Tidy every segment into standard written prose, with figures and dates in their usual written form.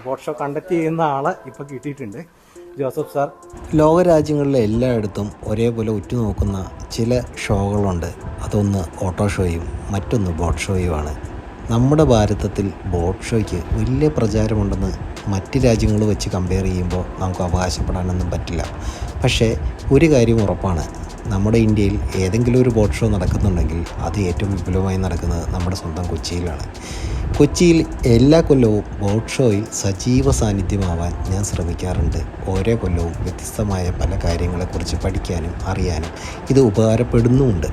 Boat show conduct ചെയ്യുന്ന ആളെ ഇപ്പോൾ കിട്ടിയിട്ടുണ്ട്, ജോസഫ് സാർ. ലോകരാജ്യങ്ങളിലെ എല്ലായിടത്തും ഒരേപോലെ ഉറ്റുനോക്കുന്ന ചില ഷോകളുണ്ട്. അതൊന്ന് ഓട്ടോ ഷോയും മറ്റൊന്ന് ബോട്ട് ഷോയുമാണ്. നമ്മുടെ ഭാരതത്തിൽ ബോട്ട് ഷോയ്ക്ക് വലിയ പ്രചാരമുണ്ടെന്ന് മറ്റ് രാജ്യങ്ങൾ വെച്ച് കമ്പയർ ചെയ്യുമ്പോൾ നമുക്ക് അവകാശപ്പെടാനൊന്നും പറ്റില്ല. പക്ഷേ ഒരു കാര്യം ഉറപ്പാണ്, നമ്മുടെ ഇന്ത്യയിൽ ഏതെങ്കിലും ഒരു ബോട്ട് ഷോ നടക്കുന്നുണ്ടെങ്കിൽ അത് ഏറ്റവും വിപുലമായി നടക്കുന്നത് നമ്മുടെ സ്വന്തം കൊച്ചിയിലാണ്. കൊച്ചിയിൽ എല്ലാ കൊല്ലവും ബോട്ട് ഷോയിൽ സജീവ സാന്നിധ്യമാവാൻ ഞാൻ ശ്രമിക്കാറുണ്ട്. ഓരോ കൊല്ലവും വ്യത്യസ്തമായ പല കാര്യങ്ങളെക്കുറിച്ച് പഠിക്കാനും അറിയാനും ഇത് ഉപകാരപ്പെടുന്നുമുണ്ട്.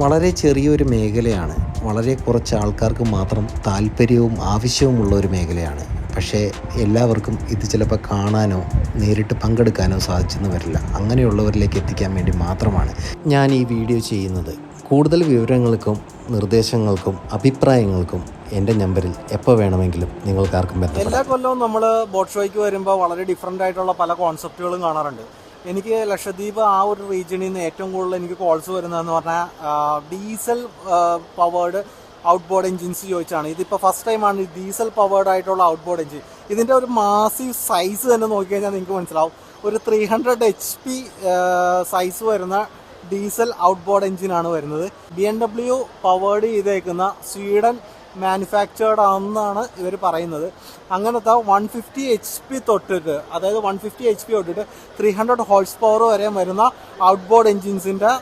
വളരെ ചെറിയൊരു മേഖലയാണ്, വളരെ കുറച്ച് ആൾക്കാർക്ക് മാത്രം താല്പര്യവും ആവശ്യവുമുള്ള ഒരു മേഖലയാണ്. പക്ഷേ എല്ലാവർക്കും ഇത് ചിലപ്പോൾ കാണാനോ നേരിട്ട് പങ്കെടുക്കാനോ സാധിച്ചെന്ന് വരില്ല. അങ്ങനെയുള്ളവരിലേക്ക് എത്തിക്കാൻ വേണ്ടി മാത്രമാണ് ഞാൻ ഈ വീഡിയോ ചെയ്യുന്നത്. കൂടുതൽ വിവരങ്ങൾക്കും നിർദ്ദേശങ്ങൾക്കും അഭിപ്രായങ്ങൾക്കും എൻ്റെ നമ്പറിൽ എപ്പോൾ വേണമെങ്കിലും നിങ്ങൾക്കാർക്കും ബന്ധപ്പെടാം. എല്ലാ കൊല്ലവും നമ്മൾ ബോട്ട് ഷോയ്ക്ക് വരുമ്പോൾ വളരെ ഡിഫറെൻ്റ് ആയിട്ടുള്ള പല കോൺസെപ്റ്റുകളും കാണാറുണ്ട്. എനിക്ക് ലക്ഷദ്വീപ് ആ ഒരു റീജിയനിൽ നിന്ന് ഏറ്റവും കൂടുതൽ എനിക്ക് കോൾസ് വരുന്നതെന്ന് പറഞ്ഞാൽ diesel powered outboard engines ചോദിച്ചാണ്. ഇതിപ്പോൾ ഫസ്റ്റ് ടൈമാണ് ഡീസൽ പവേർഡ് ആയിട്ടുള്ള ഔട്ട് ബോർഡ് എഞ്ചിൻ. ഇതിൻ്റെ ഒരു മാസീവ് സൈസ് തന്നെ നോക്കിക്കഴിഞ്ഞാൽ നിങ്ങൾക്ക് മനസ്സിലാവും. ഒരു 300 HP സൈസ് വരുന്ന ഡീസൽ ഔട്ട് ബോർഡ് എഞ്ചിനാണ് വരുന്നത്. BMW പവേർഡ് ചെയ്തേക്കുന്ന സ്വീഡൻ മാനുഫാക്ചേർഡ് ആണെന്നാണ് ഇവർ പറയുന്നത്. അങ്ങനത്തെ 150 HP തൊട്ടിട്ട്, അതായത് 150 HP തൊട്ടിട്ട് 300 ഹോഴ്സ് പവർ വരെ വരുന്ന ഔട്ട് ബോർഡ് എഞ്ചിൻസിൻ്റെ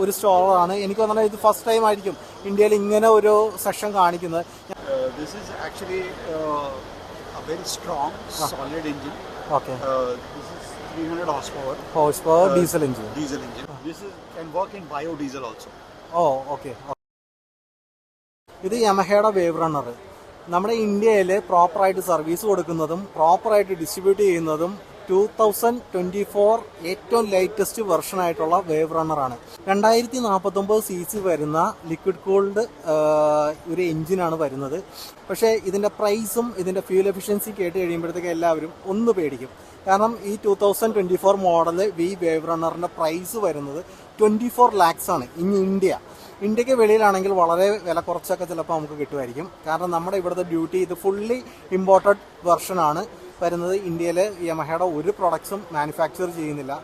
ഒരു സ്റ്റോറാണ്. എനിക്ക് തോന്നുന്നത് ഇത് ഫസ്റ്റ് ടൈം ആയിരിക്കും ഇന്ത്യയിൽ ഇങ്ങനെ ഒരു സെഷൻ കാണിക്കുന്നത്. This is actually a very strong, solid engine. Okay. This is 300 horsepower diesel engine. This can work in biodiesel also. Oh, okay. ഇത് യമഹയുടെ വേവ് റണ്ണർ. നമ്മുടെ ഇന്ത്യയിൽ പ്രോപ്പറായിട്ട് സർവീസ് കൊടുക്കുന്നതും പ്രോപ്പറായിട്ട് ഡിസ്ട്രിബ്യൂട്ട് ചെയ്യുന്നതും 2024 ഏറ്റവും ലേറ്റസ്റ്റ് വെർഷനായിട്ടുള്ള വേവ് റണ്ണറാണ്. 2049 cc വരുന്ന ലിക്വിഡ് കൂൾഡ് ഒരു എഞ്ചിനാണ് വരുന്നത്. പക്ഷേ ഇതിൻ്റെ പ്രൈസും ഇതിൻ്റെ ഫ്യൂൽ എഫിഷ്യൻസി കേട്ട് കഴിയുമ്പോഴത്തേക്ക് എല്ലാവരും ഒന്ന് പേടിക്കും. കാരണം ഈ 2024 മോഡൽ വേവ് റണ്ണറിൻ്റെ പ്രൈസ് വരുന്നത് 24 lakhs ആണ്. ഇനി ഇന്ത്യക്ക് വെളിയിലാണെങ്കിൽ വളരെ വില കുറച്ചൊക്കെ ചിലപ്പോൾ നമുക്ക് കിട്ടുമായിരിക്കും. കാരണം നമ്മുടെ ഇവിടുത്തെ ഡ്യൂട്ടി ഇത് ഫുള്ളി ഇമ്പോർട്ടഡ് വെർഷനാണ് വരുന്നത്. ഇന്ത്യയിൽ യമഹയുടെ ഒരു പ്രൊഡക്ട്സും മാനുഫാക്ചർ ചെയ്യുന്നില്ല.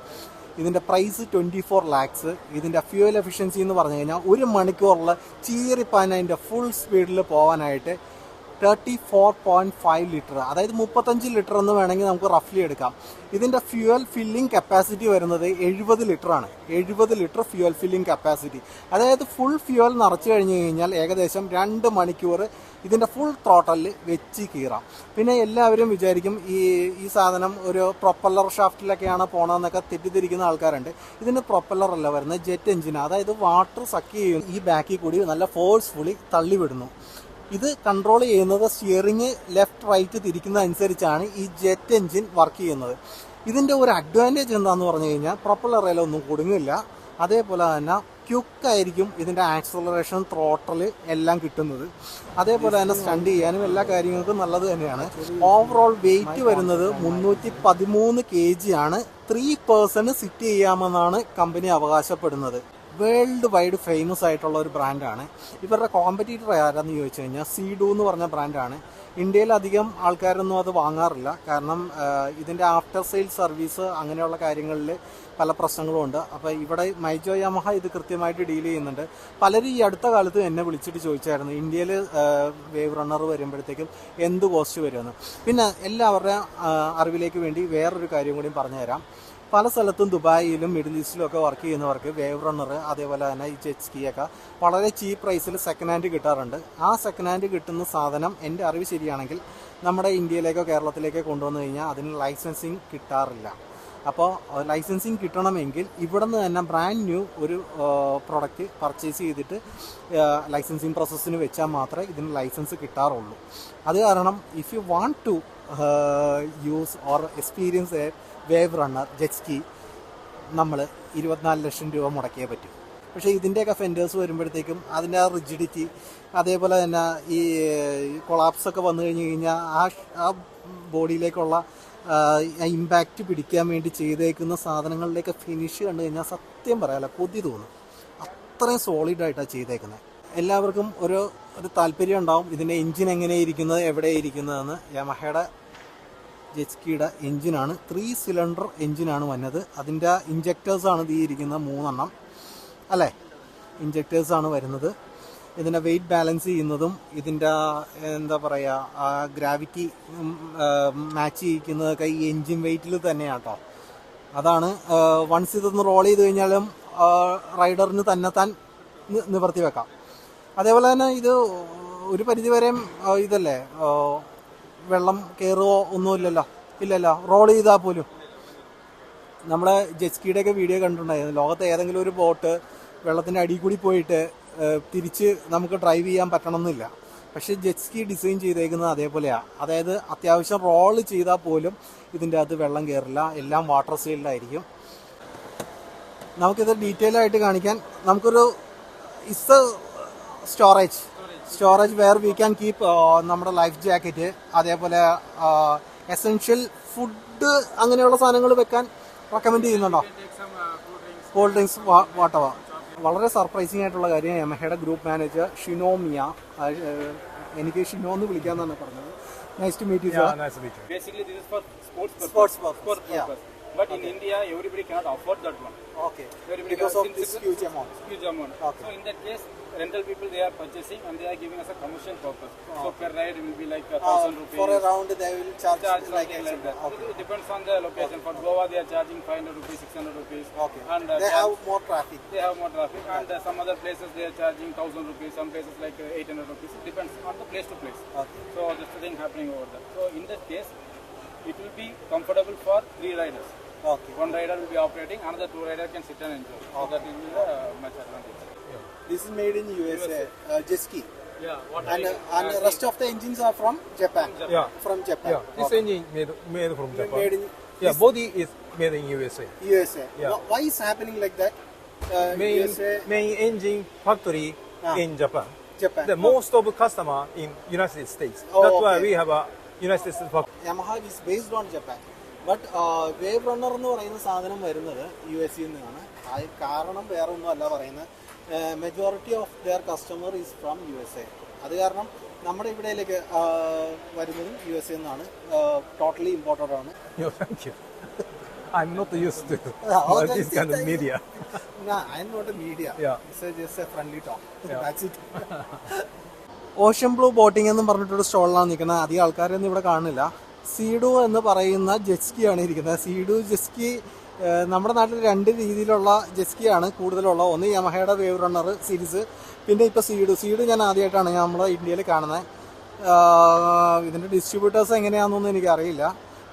ഇതിൻ്റെ പ്രൈസ് 24 lakhs. ഇതിൻ്റെ ഫ്യൂവൽ എഫിഷ്യൻസി എന്ന് പറഞ്ഞു കഴിഞ്ഞാൽ ഒരു മണിക്കൂറിൽ ചീറിപ്പാനതിൻ്റെ ഫുൾ സ്പീഡിൽ പോകാനായിട്ട് 34.5 ലിറ്റർ, അതായത് 35 ലിറ്റർ എന്ന് വേണമെങ്കിൽ നമുക്ക് റഫ്ലി എടുക്കാം. ഇതിൻ്റെ ഫ്യൂവൽ ഫില്ലിംഗ് കപ്പാസിറ്റി വരുന്നത് 70 ലിറ്ററാണ്. 70 ലിറ്റർ ഫ്യൂവൽ ഫില്ലിംഗ് കപ്പാസിറ്റി. അതായത് ഫുൾ ഫ്യൂവൽ നിറച്ച് കഴിഞ്ഞ് കഴിഞ്ഞാൽ ഏകദേശം 2 മണിക്കൂർ ഇതിൻ്റെ ഫുൾ ത്രോട്ടലിൽ വെച്ച് കീറാം. പിന്നെ എല്ലാവരും വിചാരിക്കും ഈ സാധനം ഒരു പ്രൊപ്പല്ലർ ഷാഫ്റ്റിലൊക്കെയാണ് പോകണമെന്നൊക്കെ തെറ്റിദ്ധരിക്കുന്ന ആൾക്കാരുണ്ട്. ഇതിന് പ്രൊപ്പല്ലർ അല്ല വരുന്നത്, ജെറ്റ് എഞ്ചിനാണ്. അതായത് വാട്ടർ സക്ക് ചെയ്യും ഈ ബാക്കിൽ കൂടി നല്ല ഫോഴ്സ്ഫുള്ളി തള്ളിവിടുന്നു. ഇത് കൺട്രോൾ ചെയ്യുന്നത് സ്റ്റിയറിംഗ് ലെഫ്റ്റ് റൈറ്റ് തിരിക്കുന്ന അനുസരിച്ചാണ് ഈ ജെറ്റ് എഞ്ചിൻ വർക്ക് ചെയ്യുന്നത്. ഇതിൻ്റെ ഒരു അഡ്വാൻറ്റേജ് എന്താണെന്ന് പറഞ്ഞു കഴിഞ്ഞാൽ പ്രൊപ്പല്ലറിലൊന്നും കുടുങ്ങില്ല. അതേപോലെ തന്നെ ക്യുക്കായിരിക്കും ഇതിൻ്റെ ആക്സലറേഷൻ, ത്രോട്ടൽ എല്ലാം കിട്ടുന്നത്. അതേപോലെ തന്നെ സ്റ്റണ്ട് ചെയ്യാനും എല്ലാ കാര്യങ്ങൾക്കും നല്ലത് തന്നെയാണ്. ഓവറോൾ വെയിറ്റ് വരുന്നത് 313 kg ആണ്. 3 person സിറ്റ് ചെയ്യാമെന്നാണ് കമ്പനി അവകാശപ്പെടുന്നത്. വേൾഡ് വൈഡ് ഫേമസ് ആയിട്ടുള്ള ഒരു ബ്രാൻഡാണ്. ഇവരുടെ കോമ്പറ്റീറ്റർ ആരാന്ന് ചോദിച്ചു കഴിഞ്ഞാൽ സീഡു എന്ന് പറഞ്ഞ ബ്രാൻഡാണ്. ഇന്ത്യയിൽ അധികം ആൾക്കാരൊന്നും അത് വാങ്ങാറില്ല. കാരണം ഇതിൻ്റെ ആഫ്റ്റർ സെയിൽ സർവീസ് അങ്ങനെയുള്ള കാര്യങ്ങളിൽ പല പ്രശ്നങ്ങളും ഉണ്ട്. അപ്പോൾ ഇവിടെ മൈജോ യമഹ ഇത് കൃത്യമായിട്ട് ഡീൽ ചെയ്യുന്നുണ്ട്. പലരും ഈ അടുത്ത കാലത്ത് എന്നെ വിളിച്ചിട്ട് ചോദിച്ചായിരുന്നു ഇന്ത്യയിൽ വേവ് റണ്ണർ വരുമ്പോഴത്തേക്കും എന്ത് കോസ്റ്റ് വരുമെന്ന്. പിന്നെ എല്ലാവരുടെ അറിവിലേക്ക് വേണ്ടി വേറൊരു കാര്യം കൂടി പറഞ്ഞുതരാം. പല സ്ഥലത്തും ദുബായിലും മിഡിൽ ഈസ്റ്റിലും ഒക്കെ വർക്ക് ചെയ്യുന്നവർക്ക് വേവ് റണ്ണർ അതേപോലെ തന്നെ ഈ ജെറ്റ് സ്കീയൊക്കെ വളരെ ചീപ്പ് പ്രൈസിൽ സെക്കൻഡ് ഹാൻഡ് കിട്ടാറുണ്ട്. ആ സെക്കൻഡ് ഹാൻഡ് കിട്ടുന്ന സാധനം എൻ്റെ അറിവ് ശരിയാണെങ്കിൽ നമ്മുടെ ഇന്ത്യയിലേക്കോ കേരളത്തിലേക്കോ കൊണ്ടുവന്നു കഴിഞ്ഞാൽ അതിന് ലൈസൻസിങ് കിട്ടാറില്ല. അപ്പോൾ ലൈസൻസിങ് കിട്ടണമെങ്കിൽ ഇവിടെ നിന്ന് തന്നെ ബ്രാൻഡ് ന്യൂ ഒരു പ്രൊഡക്റ്റ് പർച്ചേസ് ചെയ്തിട്ട് ലൈസൻസിങ് പ്രോസസ്സിന് വെച്ചാൽ മാത്രമേ ഇതിന് ലൈസൻസ് കിട്ടാറുള്ളൂ. അത് കാരണം if you want to use or experience a wave runner jet ski നമ്മൾ 24 ലക്ഷം രൂപ മുടക്കിയേ പറ്റും. പക്ഷേ ഇതിൻ്റെയൊക്കെ ഫെൻഡേഴ്സ് വരുമ്പോഴത്തേക്കും അതിൻ്റെ ആ റിജിഡിറ്റി, അതേപോലെ തന്നെ ഈ കൊളാപ്സൊക്കെ വന്നു കഴിഞ്ഞ് കഴിഞ്ഞാൽ ആ ബോഡിയിലേക്കുള്ള ഇമ്പാക്റ്റ് പിടിക്കാൻ വേണ്ടി ചെയ്തേക്കുന്ന സാധനങ്ങളിലേക്ക് ഫിനിഷ് കണ്ടു കഴിഞ്ഞാൽ സത്യം പറയാമല്ലോ കൊതി തോന്നും. അത്രയും സോളിഡായിട്ടാണ് ചെയ്തേക്കുന്നത്. എല്ലാവർക്കും ഒരു താല്പര്യം ഉണ്ടാവും ഇതിൻ്റെ എൻജിൻ എങ്ങനെയിരിക്കുന്നത്, എവിടെ ഇരിക്കുന്നതെന്ന്. യമഹയുടെ ജെറ്റ്സ്കിയുടെ എഞ്ചിനാണ്. 3 സിലിണ്ടർ എഞ്ചിനാണ് വന്നത്. അതിൻ്റെ ഇഞ്ചക്ടേഴ്സാണ് ഈ ഇരിക്കുന്ന 3 അല്ലേ, ഇഞ്ചക്ടേഴ്സാണ് വരുന്നത്. ഇതിൻ്റെ വെയിറ്റ് ബാലൻസ് ചെയ്യുന്നതും ഇതിൻ്റെ എന്താ പറയുക ഗ്രാവിറ്റി മാച്ച് ചെയ്യിക്കുന്നതൊക്കെ ഈ എൻജിൻ വെയിറ്റിൽ തന്നെയാണ് കേട്ടോ. അതാണ് വൺസ് ഇതൊന്ന് റോൾ ചെയ്ത് കഴിഞ്ഞാലും റൈഡറിന് തന്നെത്താൻ നിവർത്തി വെക്കാം. അതേപോലെ തന്നെ ഇത് ഒരു പരിധിവരെയും ഇതല്ലേ, വെള്ളം കയറുകയോ ഒന്നുമില്ലല്ലോ, ഇല്ലല്ലോ. റോൾ ചെയ്താൽ പോലും നമ്മുടെ ജെറ്റ്സ്കിയുടെയൊക്കെ വീഡിയോ കണ്ടിട്ടുണ്ടായിരുന്നു. ലോകത്തെ ഏതെങ്കിലും ഒരു ബോട്ട് വെള്ളത്തിൻ്റെ അടിയിൽ കൂടി പോയിട്ട് തിരിച്ച് നമുക്ക് ഡ്രൈവ് ചെയ്യാൻ പറ്റണമെന്നില്ല. പക്ഷേ ജെറ്റ്സ്കി ഡിസൈൻ ചെയ്തേക്കുന്നത് അതേപോലെയാണ്. അതായത് അത്യാവശ്യം റോൾ ചെയ്താൽ പോലും ഇതിൻ്റെ അകത്ത് വെള്ളം കയറില്ല, എല്ലാം വാട്ടർ സൈഡിലായിരിക്കും. നമുക്കിത് ഡീറ്റെയിൽ ആയിട്ട് കാണിക്കാൻ നമുക്കൊരു storage where we can keep നമ്മുടെ ലൈഫ് ജാക്കറ്റ്, അതേപോലെ എസെൻഷ്യൽ ഫുഡ് അങ്ങനെയുള്ള സാധനങ്ങൾ വെക്കാൻ റെക്കമെൻഡ് ചെയ്യുന്നുണ്ടോ? Cool drinks, whatever. വളരെ സർപ്രൈസിങ് ആയിട്ടുള്ള കാര്യം, യമഹയുടെ ഗ്രൂപ്പ് മാനേജർ ഷിനോമിയ, എനിക്ക് ഷിനോ എന്ന് വിളിക്കാമെന്നാണ് പറഞ്ഞത്. Nice to meet you sir. Basically, this is for Sports purpose. Yeah. But in India, everybody cannot afford that one. Okay. Everybody Because cannot, of this huge amount. Huge amount. Okay. So in that case, rental people they are purchasing and they are giving us a commercial purpose. So per ride it will be like 1,000 rupees. For a round they will charge Something like that. Okay. It depends on the location. For Goa, they are charging 500 rupees, 600 rupees. Okay. And They have more traffic. they have more traffic. And some other places they are charging 1,000 rupees. Some places like 800 rupees. It depends on the place to place. Okay. So that's the thing happening over there. So in that case, it will be comfortable for 3 riders. Okay. One rider will be operating, another 2 rider can sit and enjoy. So that will be much advantage. This is made in USA. Jet ski. Yeah. What And the rest of the engines are from Japan. Yeah. From Japan. Yeah, this engine made from Japan. Made in Yeah, body is made in USA. USA. Yeah. Why is happening like that? Main engine factory in Japan. Japan. The most of customer in United States. Oh, That's why okay. we have a United States factory. Yamaha is based on Japan. But wave runner എന്ന് പറയുന്ന സാധനം വരുന്നത് US നിന്നാണ്. കാരണം വേറെ ഒന്നും അല്ല പറയുന്നത്, majority of their customer is from USA. അത് കാരണം നമ്മുടെ ഇവിടേക്ക് വരുന്നതും USA നിന്നാണ്. ടോട്ടലി ഇമ്പോർട്ടൻ്റ് ആണ്. Thank you. I'm not used to Okay, this kind of media. No, I'm not a media. Yeah. It's just a friendly talk. Yeah. That's it. Ocean blue boating എന്നും പറഞ്ഞിട്ടൊരു സ്റ്റോളിലാണ് നിൽക്കുന്നത്. അധികം ആൾക്കാരൊന്നും ഇവിടെ കാണില്ല. സീഡു എന്ന് പറയുന്ന ജെറ്റ്സ്കിയാണ് ഇരിക്കുന്നത്. സീഡു ജെറ്റ്സ്കി നമ്മുടെ നാട്ടിൽ 2 രീതിയിലുള്ള ജെറ്റ്സ്കിയാണ് കൂടുതലുള്ള. ഒന്ന് യമഹയുടെ വേവ് റണ്ണർ സീരീസ്, പിന്നെ ഇപ്പോൾ സീഡു ഞാൻ ആദ്യമായിട്ടാണ് നമ്മുടെ ഇന്ത്യയിൽ കാണുന്നത്. ഇതിൻ്റെ ഡിസ്ട്രിബ്യൂട്ടേഴ്സ് എങ്ങനെയാണെന്നൊന്നും എനിക്കറിയില്ല.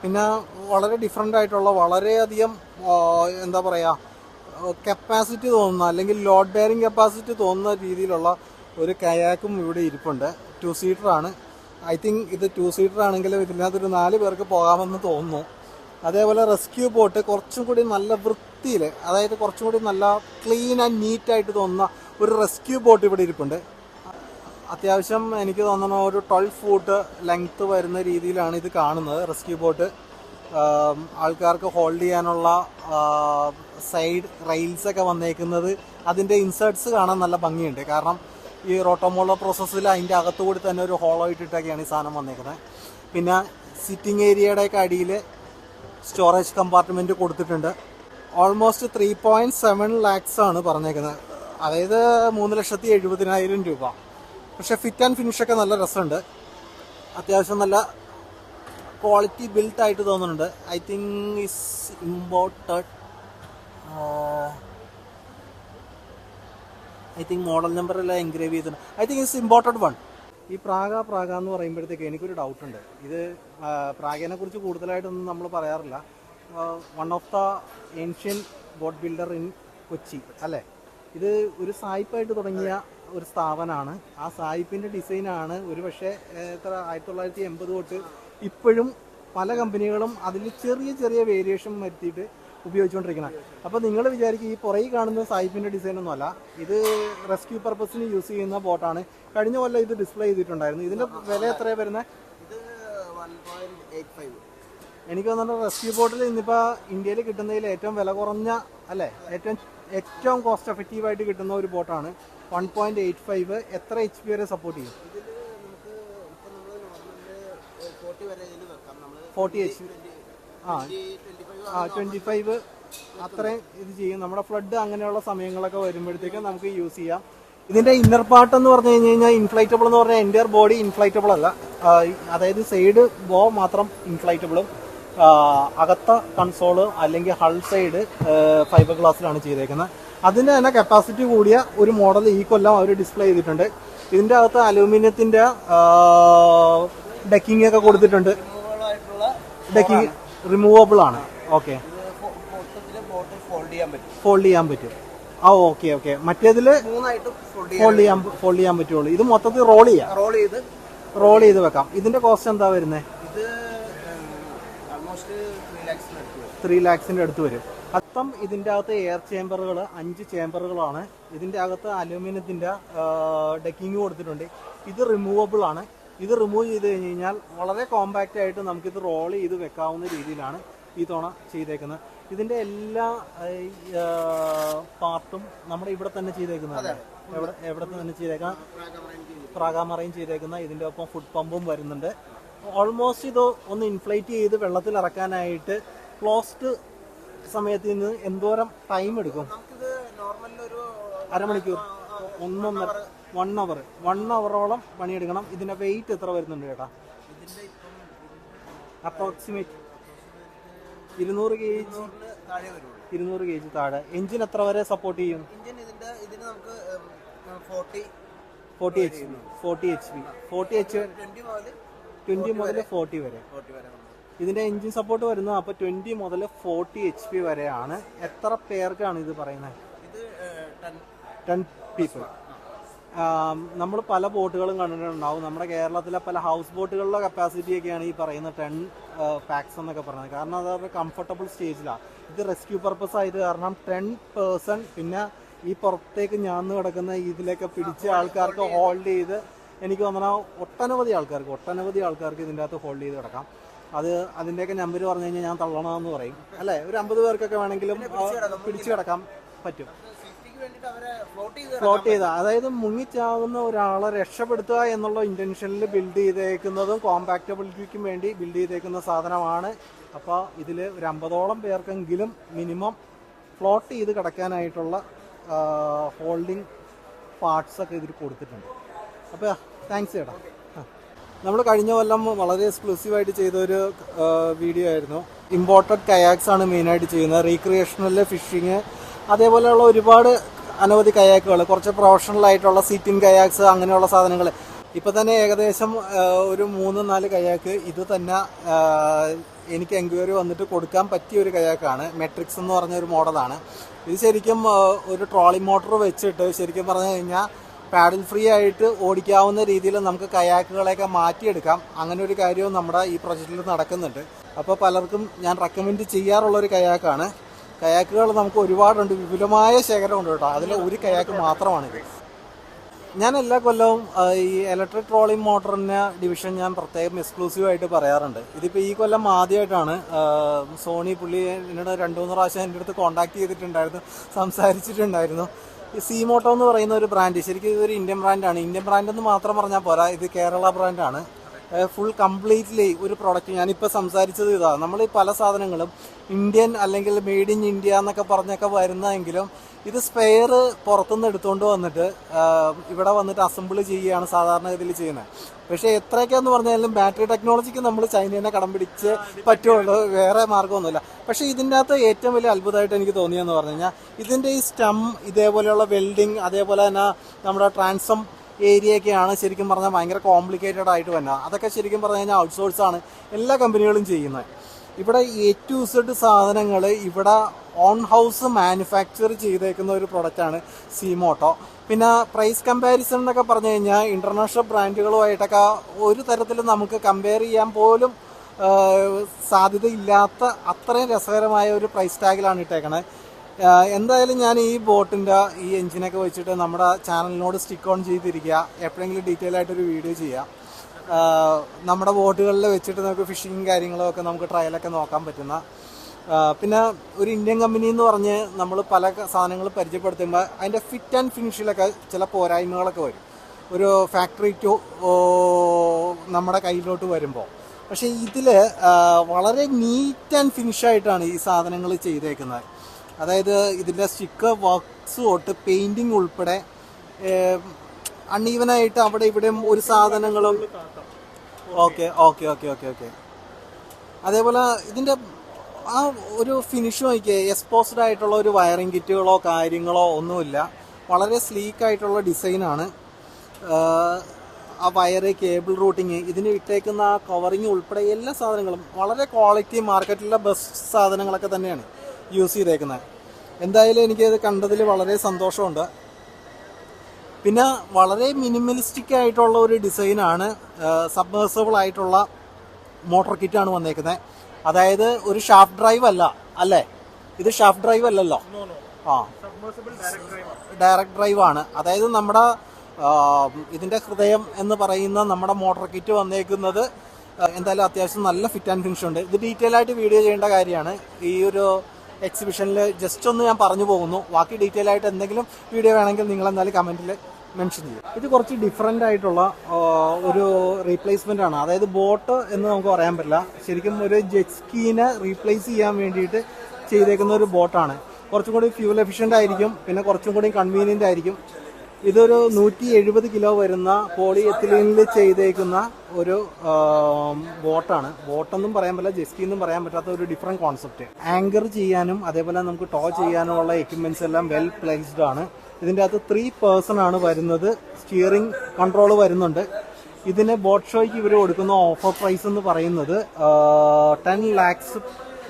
പിന്നെ വളരെ ഡിഫറെൻ്റ് ആയിട്ടുള്ള വളരെയധികം എന്താ പറയുക കപ്പാസിറ്റി തോന്നുന്ന അല്ലെങ്കിൽ ലോഡ് ബെയറിംഗ് കപ്പാസിറ്റി തോന്നുന്ന രീതിയിലുള്ള ഒരു കയാക്കും ഇവിടെ ഇരിപ്പുണ്ട്. 2 സീറ്ററാണ്. ഐ തിങ്ക് ഇത് 2 സീറ്റർ ആണെങ്കിലും ഇതിനകത്തൊരു 4 പേർക്ക് പോകാമെന്ന് തോന്നുന്നു. അതേപോലെ റെസ്ക്യൂ ബോട്ട് കുറച്ചും കൂടി നല്ല വൃത്തിയിൽ, അതായത് കുറച്ചും കൂടി നല്ല ക്ലീൻ ആൻഡ് നീറ്റായിട്ട് തോന്നുന്ന ഒരു റെസ്ക്യൂ ബോട്ട് ഇവിടെ ഇരിപ്പുണ്ട്. അത്യാവശ്യം എനിക്ക് തോന്നുന്നു ഒരു 12 ഫൂട്ട് ലെങ്ത്ത് വരുന്ന രീതിയിലാണ് ഇത് കാണുന്നത്. റെസ്ക്യൂ ബോട്ട് ആൾക്കാർക്ക് ഹോൾഡ് ചെയ്യാനുള്ള സൈഡ് റെയിൽസൊക്കെ വന്നേക്കുന്നത്, അതിൻ്റെ ഇൻസേർട്സ് കാണാൻ നല്ല ഭംഗിയുണ്ട്. കാരണം ഈ റോട്ടോമോള പ്രോസസ്സിൽ അതിൻ്റെ അകത്തുകൂടി തന്നെ ഒരു ഹോളോ ഇട്ടിട്ടൊക്കെയാണ് ഈ സാധനം വന്നേക്കുന്നത്. പിന്നെ സിറ്റിംഗ് ഏരിയയുടെയൊക്കെ അടിയിൽ സ്റ്റോറേജ് കമ്പാർട്ട്മെൻറ്റ് കൊടുത്തിട്ടുണ്ട്. ഓൾമോസ്റ്റ് 3.7 lakhs ആണ് പറഞ്ഞേക്കുന്നത്, അതായത് 3,70,000 രൂപ. പക്ഷേ ഫിറ്റ് ആൻഡ് ഫിനിഷൊക്കെ നല്ല രസമുണ്ട്. അത്യാവശ്യം നല്ല ക്വാളിറ്റി ബിൽറ്റ് ആയിട്ട് തോന്നുന്നുണ്ട്. I think is imported. I think model നമ്പറെല്ലാം എൻഗ്രേവ് ചെയ്തിട്ടുണ്ട്. I think it's imported one. ഈ പ്രാഗ എന്ന് പറയുമ്പോഴത്തേക്ക് എനിക്കൊരു ഡൗട്ടുണ്ട്. ഇത് പ്രാഗിനെ കുറിച്ച് കൂടുതലായിട്ടൊന്നും നമ്മൾ പറയാറില്ല. One of the ancient boat builder in Kochi അല്ലേ. ഇത് ഒരു സായിപ്പായിട്ട് തുടങ്ങിയ ഒരു സ്ഥാപനമാണ്. ആ സായിപ്പിൻ്റെ ഡിസൈനാണ് ഒരു പക്ഷേ 1980 തൊട്ട് ഇപ്പോഴും പല കമ്പനികളും അതിൽ ചെറിയ ചെറിയ വേരിയേഷൻ വരുത്തിയിട്ട് ഉപയോഗിച്ചുകൊണ്ടിരിക്കുന്നത്. അപ്പോൾ നിങ്ങൾ വിചാരിക്കും ഈ പുറകിൽ കാണുന്ന സായിപ്പിൻ്റെ ഡിസൈനൊന്നും അല്ല, ഇത് റെസ്ക്യൂ പർപ്പസിന് യൂസ് ചെയ്യുന്ന ബോട്ടാണ്. കഴിഞ്ഞ കൊല്ലം ഇത് ഡിസ്പ്ലേ ചെയ്തിട്ടുണ്ടായിരുന്നു. ഇതിൻ്റെ വില എത്രയാണ് വരുന്നത്? ഇത് 1.85. എനിക്ക് തോന്നുന്നു റെസ്ക്യൂ ബോട്ടിൽ ഇന്നിപ്പോൾ ഇന്ത്യയിൽ കിട്ടുന്നതിൽ ഏറ്റവും വില കുറഞ്ഞ അല്ലേ, ഏറ്റവും കോസ്റ്റ് എഫക്റ്റീവായിട്ട് കിട്ടുന്ന ഒരു ബോട്ടാണ് 1.85. എത്ര HP വരെ സപ്പോർട്ട് ചെയ്യും? ഇതിൽ നമുക്ക് ഇപ്പം നമ്മൾ നോർമൽ 40 വരെ ഇതിൽ വെക്കാം. നമ്മൾ 40 HP. ആ 25 അത്രയും ഇത് ചെയ്യും. നമ്മുടെ ഫ്ലഡ് അങ്ങനെയുള്ള സമയങ്ങളൊക്കെ വരുമ്പോഴത്തേക്കും നമുക്ക് യൂസ് ചെയ്യാം. ഇതിന്റെ ഇന്നർ പാർട്ട് എന്ന് പറഞ്ഞു കഴിഞ്ഞാൽ ഇൻഫ്ലൈറ്റബിൾ എന്ന് പറഞ്ഞാൽ എൻ്റയർ ബോഡി ഇൻഫ്ലൈറ്റബിൾ അല്ല. അതായത് സൈഡ് ബോ മാത്രം ഇൻഫ്ലൈറ്റബിളും അകത്ത കൺസോള് അല്ലെങ്കിൽ ഹൾ സൈഡ് ഫൈബർ ഗ്ലാസ്സിലാണ് ചെയ്തേക്കുന്നത്. അതിൻ്റെ തന്നെ കപ്പാസിറ്റി കൂടിയ ഒരു മോഡൽ ഈ കൊല്ലം അവർ ഡിസ്പ്ലേ ചെയ്തിട്ടുണ്ട്. ഇതിൻ്റെ അകത്ത് അലൂമിനിയത്തിൻ്റെ ഡെക്കിംഗ് ഒക്കെ കൊടുത്തിട്ടുണ്ട്. ഡെക്കിംഗ് റിമൂവബിൾ ആണ്. ഓക്കെ, ഫോൾഡ് ചെയ്യാൻ പറ്റും. ആ ഓക്കെ ഓക്കെ. മറ്റേതിൽ ഫോൾഡ് ചെയ്യാൻ പറ്റുള്ളൂ. ഇത് മൊത്തത്തിൽ റോൾ ചെയ്ത് വെക്കാം. ഇതിന്റെ കോസ്റ്റ് എന്താ വരുന്നത്? ഇത് 3 lakhs അടുത്ത് വരും. മൊത്തം ഇതിന്റെ അകത്ത് എയർ ചേമ്പറുകൾ 5 ചേമ്പറുകളാണ്. ഇതിന്റെ അകത്ത് അലൂമിനിയത്തിന്റെ ഡെക്കിങ് കൊടുത്തിട്ടുണ്ട്. ഇത് റിമൂവബിൾ ആണ്. ഇത് റിമൂവ് ചെയ്ത് കഴിഞ്ഞ് കഴിഞ്ഞാൽ വളരെ കോമ്പാക്റ്റ് ആയിട്ട് നമുക്കിത് റോൾ ചെയ്ത് വെക്കാവുന്ന രീതിയിലാണ് ഈ തവണ ചെയ്തേക്കുന്നത്. ഇതിന്റെ എല്ലാ പാർട്ടും നമ്മുടെ ഇവിടെ തന്നെ ചെയ്തേക്കുന്നതാണ്. എവിടെ തന്നെ ചെയ്തേക്കാം, പ്രാഗാമറൈൻ ചെയ്തേക്കുന്ന. ഇതിന്റെ ഒപ്പം ഫുഡ് പമ്പും വരുന്നുണ്ട്. ഓൾമോസ്റ്റ് ഇത് ഒന്ന് ഇൻഫ്ലേറ്റ് ചെയ്ത് വെള്ളത്തിൽ ഇറക്കാനായിട്ട് ക്ലോസ്ഡ് സമയത്ത് നിന്ന് എന്തോരം ടൈം എടുക്കും? അരമണിക്കൂർ, 1 അവറോളം പണിയെടുക്കണം. ഇതിന്റെ വെയിറ്റ് എത്ര വരുന്നുണ്ട് ചേട്ടാ? അപ്രോക്സിമേറ്റ് 200 kg താഴെ. എഞ്ചിൻ എത്ര വരെ സപ്പോർട്ട് ചെയ്യും? 40 HP 20 മുതൽ 40 വരെ ഇതിന്റെ എഞ്ചിൻ സപ്പോർട്ട് വരുന്നത്. അപ്പോൾ 20 മുതൽ 40 HP വരെയാണ്. എത്ര പേർക്കാണ് ഇത് പറയുന്നത്? 10 പീപ്പിൾ. നമ്മൾ പല ബോട്ടുകളും കണ്ടിട്ടുണ്ടാവും. നമ്മുടെ കേരളത്തിലെ പല ഹൗസ് ബോട്ടുകളുടെ കപ്പാസിറ്റി ഒക്കെയാണ് ഈ പറയുന്ന 10 പാക്സ് എന്നൊക്കെ പറയുന്നത്. കാരണം അത് അവരുടെ കംഫർട്ടബിൾ സ്റ്റേജിലാണ്. ഇത് റെസ്ക്യൂ പർപ്പസ് ആയത് കാരണം 10 പേഴ്സൺ, പിന്നെ ഈ പുറത്തേക്ക് ഞാന്ന് കിടക്കുന്ന ഇതിലൊക്കെ പിടിച്ച ആൾക്കാർക്ക് ഹോൾഡ് ചെയ്ത്, എനിക്ക് തോന്നണം ഒട്ടനവധി ആൾക്കാർക്ക് ഇതിൻ്റെ അകത്ത് ഹോൾഡ് ചെയ്ത് കിടക്കാം. അതിൻ്റെയൊക്കെ നമ്പർ പറഞ്ഞു കഴിഞ്ഞാൽ ഞാൻ തള്ളണമെന്ന് പറയും അല്ലേ. ഒരു 50 പേർക്കൊക്കെ വേണമെങ്കിലും പിടിച്ചു കിടക്കാൻ പറ്റും. ഫ്ലോട്ട് ചെയ്ത, അതായത് മുങ്ങിച്ചാകുന്ന ഒരാളെ രക്ഷപ്പെടുത്തുക എന്നുള്ള ഇന്റൻഷനിൽ ബിൽഡ് ചെയ്തേക്കുന്നതും കോമ്പാക്റ്റബിലിറ്റിക്കും വേണ്ടി ബിൽഡ് ചെയ്തേക്കുന്ന സാധനമാണ്. അപ്പോൾ ഇതിൽ ഒരു 50ഓളം പേർക്കെങ്കിലും മിനിമം ഫ്ലോട്ട് ചെയ്ത് കിടക്കാനായിട്ടുള്ള ഹോൾഡിംഗ് പാർട്സൊക്കെ ഇതിൽ കൊടുത്തിട്ടുണ്ട്. അപ്പോൾ താങ്ക്സ് ചേട്ടാ. നമ്മൾ കഴിഞ്ഞ കൊല്ലം വളരെ എക്സ്ക്ലൂസീവായിട്ട് ചെയ്തൊരു വീഡിയോ ആയിരുന്നു. ഇമ്പോർട്ടഡ് കയാക്സ് ആണ് മെയിനായിട്ട് ചെയ്യുന്നത്. റീക്രിയേഷണൽ ഫിഷിങ്, അതേപോലെയുള്ള ഒരുപാട് അനവധി കയാക്കുകൾ, കുറച്ച് പ്രൊഫഷണൽ ആയിട്ടുള്ള സീറ്റിംഗ് കയാക്സ്, അങ്ങനെയുള്ള സാധനങ്ങൾ. ഇപ്പം തന്നെ ഏകദേശം ഒരു 3-4 കയാക്ക് ഇത് തന്നെ എനിക്ക് എൻക്വയറി വന്നിട്ട് കൊടുക്കാൻ പറ്റിയ ഒരു കയാക്കാണ്. മെട്രിക്സ് എന്ന് പറഞ്ഞ ഒരു മോഡലാണ്. ഇത് ശരിക്കും ഒരു ട്രോളി മോട്ടോർ വെച്ചിട്ട് ശരിക്കും പറഞ്ഞു കഴിഞ്ഞാൽ പാഡിൽ ഫ്രീ ആയിട്ട് ഓടിക്കാവുന്ന രീതിയിൽ നമുക്ക് കയാക്കുകളെയൊക്കെ മാറ്റിയെടുക്കാം. അങ്ങനെ ഒരു കാര്യവും നമ്മുടെ ഈ പ്രൊജക്റ്റിൽ നടക്കുന്നുണ്ട്. അപ്പോൾ പലർക്കും ഞാൻ റെക്കമെൻഡ് ചെയ്യാറുള്ളൊരു കയാക്കാണ്. കയാക്കുകൾ നമുക്ക് ഒരുപാടുണ്ട്, വിപുലമായ ശേഖരമുണ്ട് കേട്ടോ. അതിൽ ഒരു കയാക്ക് മാത്രമാണിത്. ഞാൻ എല്ലാ കൊല്ലവും ഈ ഇലക്ട്രിക് ട്രോളിംഗ് മോട്ടറിൻ്റെ ഡിവിഷൻ ഞാൻ പ്രത്യേകം എക്സ്ക്ലൂസീവായിട്ട് പറയാറുണ്ട്. ഇതിപ്പോൾ ഈ കൊല്ലം ആദ്യമായിട്ടാണ് സോണി പുള്ളി എന്നോട് 2-3 പ്രാവശ്യം എൻ്റെ അടുത്ത് കോൺടാക്ട് ചെയ്തിട്ടുണ്ടായിരുന്നു, സംസാരിച്ചിട്ടുണ്ടായിരുന്നു. ഈ സീമോട്ടോ എന്ന് പറയുന്ന ഒരു ബ്രാൻഡ്, ശരിക്കും ഇതൊരു ഇന്ത്യൻ ബ്രാൻഡാണ്. ഇന്ത്യൻ ബ്രാൻഡെന്ന് മാത്രം പറഞ്ഞാൽ പോരാ, ഇത് കേരള ബ്രാൻഡാണ്. ഫുൾ കംപ്ലീറ്റ്ലി ഒരു പ്രോഡക്റ്റ്. ഞാനിപ്പോൾ സംസാരിച്ചത് ഇതാണ്. നമ്മൾ ഈ പല സാധനങ്ങളും ഇന്ത്യൻ അല്ലെങ്കിൽ മെയ്ഡ് ഇൻ ഇന്ത്യ എന്നൊക്കെ പറഞ്ഞൊക്കെ വരുന്നതെങ്കിലും ഇത് സ്പെയർ പുറത്തുനിന്ന് എടുത്തുകൊണ്ട് വന്നിട്ട് ഇവിടെ വന്നിട്ട് അസംബിൾ ചെയ്യുകയാണ് സാധാരണ ഇതിൽ ചെയ്യുന്നത്. പക്ഷേ എത്രയൊക്കെയെന്ന് പറഞ്ഞാലും ബാറ്ററി ടെക്നോളജിക്ക് നമ്മൾ ചൈനേനെ കടം പിടിച്ച് പറ്റുള്ളൂ, വേറെ മാർഗ്ഗമൊന്നുമില്ല. പക്ഷേ ഇതിൻ്റെ അകത്ത് ഏറ്റവും വലിയ അത്ഭുതമായിട്ട് എനിക്ക് തോന്നിയെന്ന് പറഞ്ഞു കഴിഞ്ഞാൽ ഇതിൻ്റെ ഈ സ്റ്റം, ഇതേപോലെയുള്ള വെൽഡിങ്, അതേപോലെ തന്നെ നമ്മുടെ ട്രാൻസം ഏരിയയൊക്കെയാണ് ശരിക്കും പറഞ്ഞാൽ ഭയങ്കര കോംപ്ലിക്കേറ്റഡ് ആയിട്ട് വരുന്നത്. അതൊക്കെ ശരിക്കും പറഞ്ഞു കഴിഞ്ഞാൽ ഔട്ട്സോഴ്സാണ് എല്ലാ കമ്പനികളും ചെയ്യുന്നത്. ഇവിടെ A to Z സാധനങ്ങൾ ഇവിടെ ഓൺ ഹൗസ് മാനുഫാക്ചർ ചെയ്തേക്കുന്ന ഒരു പ്രൊഡക്റ്റാണ് സീമോട്ടോ. പിന്നെ പ്രൈസ് കമ്പാരിസൺ എന്നൊക്കെ പറഞ്ഞു കഴിഞ്ഞാൽ ഇൻ്റർനാഷണൽ ബ്രാൻഡുകളുമായിട്ടൊക്കെ ഒരു തരത്തിൽ നമുക്ക് കമ്പയർ ചെയ്യാൻ പോലും സാധ്യതയില്ലാത്ത അത്രയും രസകരമായ ഒരു പ്രൈസ് ടാഗിലാണ് ഇട്ടേക്കണത്. എന്തായാലും ഞാൻ ഈ ബോട്ടിൻ്റെ ഈ എഞ്ചിനൊക്കെ വെച്ചിട്ട് നമ്മുടെ ചാനലിനോട് സ്റ്റിക്ക് ഓൺ ചെയ്തിരിക്കുക. എപ്പോഴെങ്കിലും ഡീറ്റെയിൽ ആയിട്ടൊരു വീഡിയോ ചെയ്യാം. നമ്മുടെ ബോട്ടുകളിൽ വെച്ചിട്ട് നമുക്ക് ഫിഷിങ് കാര്യങ്ങളൊക്കെ നമുക്ക് ട്രയലൊക്കെ നോക്കാൻ പറ്റുന്ന. പിന്നെ ഒരു ഇന്ത്യൻ കമ്പനി എന്ന് പറഞ്ഞ് നമ്മൾ പല സാധനങ്ങൾ പരിചയപ്പെടുത്തുമ്പോൾ അതിൻ്റെ ഫിറ്റ് ആൻഡ് ഫിനിഷിലൊക്കെ ചില പോരായ്മകളൊക്കെ വരും. ഒരു ഫാക്ടറി ടു നമ്മുടെ കയ്യിലോട്ട് വരുമ്പോൾ പക്ഷേ ഇതിൽ വളരെ നീറ്റ് ആൻഡ് ഫിനിഷായിട്ടാണ് ഈ സാധനങ്ങൾ ചെയ്തേക്കുന്നത്. അതായത് ഇതിൻ്റെ സ്റ്റിക്കർ വർക്ക്സ് തൊട്ട് പെയിൻറ്റിങ് ഉൾപ്പെടെ അൺഈവനായിട്ട് അവിടെ ഇവിടെയും ഒരു സാധനങ്ങളും ഓക്കെ. അതേപോലെ ഇതിൻ്റെ ആ ഒരു ഫിനിഷ് നോക്കിയേ, എക്സ്പോസ്ഡ് ആയിട്ടുള്ള ഒരു വയറിംഗ് കിറ്റുകളോ കാര്യങ്ങളോ ഒന്നുമില്ല. വളരെ സ്ലീക്കായിട്ടുള്ള ഡിസൈനാണ്. ആ വയറ്, കേബിൾ റൂട്ടിങ്, ഇതിന് ഇട്ടേക്കുന്ന ആ കവറിങ് ഉൾപ്പെടെ എല്ലാ സാധനങ്ങളും വളരെ ക്വാളിറ്റി, മാർക്കറ്റിലെ ബെസ്റ്റ് സാധനങ്ങളൊക്കെ തന്നെയാണ് യൂസ് ചെയ്തേക്കുന്നത്. എന്തായാലും എനിക്കത് കണ്ടതിൽ വളരെ സന്തോഷമുണ്ട്. പിന്നെ വളരെ മിനിമലിസ്റ്റിക് ആയിട്ടുള്ള ഒരു ഡിസൈനാണ്. സബ്മേഴ്സിബിൾ ആയിട്ടുള്ള മോട്ടോർ കിറ്റാണ് വന്നേക്കുന്നത്. അതായത് ഒരു ഷാഫ്റ്റ് ഡ്രൈവ് അല്ല അല്ലേ? ഇത് ഷാഫ്റ്റ് ഡ്രൈവ് അല്ലല്ലോ. ഡയറക്റ്റ് ഡ്രൈവ് ആണ്. അതായത് നമ്മുടെ ഇതിൻ്റെ ഹൃദയം എന്ന് പറയുന്ന നമ്മുടെ മോട്ടോർ കിറ്റ് വന്നേക്കുന്നത് എന്തായാലും അത്യാവശ്യം നല്ല ഫിറ്റ് ആൻഡ് ഫിനിഷ് ഉണ്ട്. ഇത് ഡീറ്റെയിൽ ആയിട്ട് വീഡിയോ ചെയ്യേണ്ട കാര്യമാണ്. ഈ ഒരു എക്സിബിഷനിൽ ജസ്റ്റ് ഒന്ന് ഞാൻ പറഞ്ഞു പോകുന്നു. ബാക്കി ഡീറ്റെയിൽ ആയിട്ട് എന്തെങ്കിലും വീഡിയോ വേണമെങ്കിൽ നിങ്ങൾ എന്തായാലും കമൻറ്റിൽ മെൻഷൻ ചെയ്യും. ഇത് കുറച്ച് ഡിഫറെൻ്റ് ആയിട്ടുള്ള ഒരു റീപ്ലേസ്മെൻ്റ് ആണ്. അതായത് ബോട്ട് എന്ന് നമുക്ക് പറയാൻ പറ്റില്ല, ശരിക്കും ഒരു ജെറ്റ് സ്കീനെ റീപ്ലേസ് ചെയ്യാൻ വേണ്ടിയിട്ട് ചെയ്തേക്കുന്ന ഒരു ബോട്ടാണ്. കുറച്ചും കൂടി ഫ്യൂൽ എഫിഷ്യൻ്റ് ആയിരിക്കും, പിന്നെ കുറച്ചും കൂടി കൺവീനിയൻ്റ് ആയിരിക്കും. ഇതൊരു 170 കിലോ വരുന്ന പോളി എത്തിലീനിൽ ചെയ്തേക്കുന്ന ഒരു ബോട്ടാണ്. ബോട്ടൊന്നും പറയാൻ പറ്റില്ല, ജെസ്കി എന്നും പറയാൻ പറ്റാത്ത ഒരു ഡിഫറെൻറ്റ് കോൺസെപ്റ്റ്. ആങ്കർ ചെയ്യാനും അതേപോലെ നമുക്ക് ടോ ചെയ്യാനുമുള്ള എക്യുപ്മെൻറ്റ്സ് എല്ലാം വെൽ പ്ലേസ്ഡ് ആണ്. ഇതിൻ്റെ അകത്ത് 3 പേഴ്സൺ ആണ് വരുന്നത്. സ്റ്റിയറിംഗ് കൺട്രോൾ വരുന്നുണ്ട്. ഇതിന് ബോട്ട് ഷോയ്ക്ക് ഇവർ കൊടുക്കുന്ന ഓഫർ പ്രൈസ് എന്ന് പറയുന്നത് 10 lakhs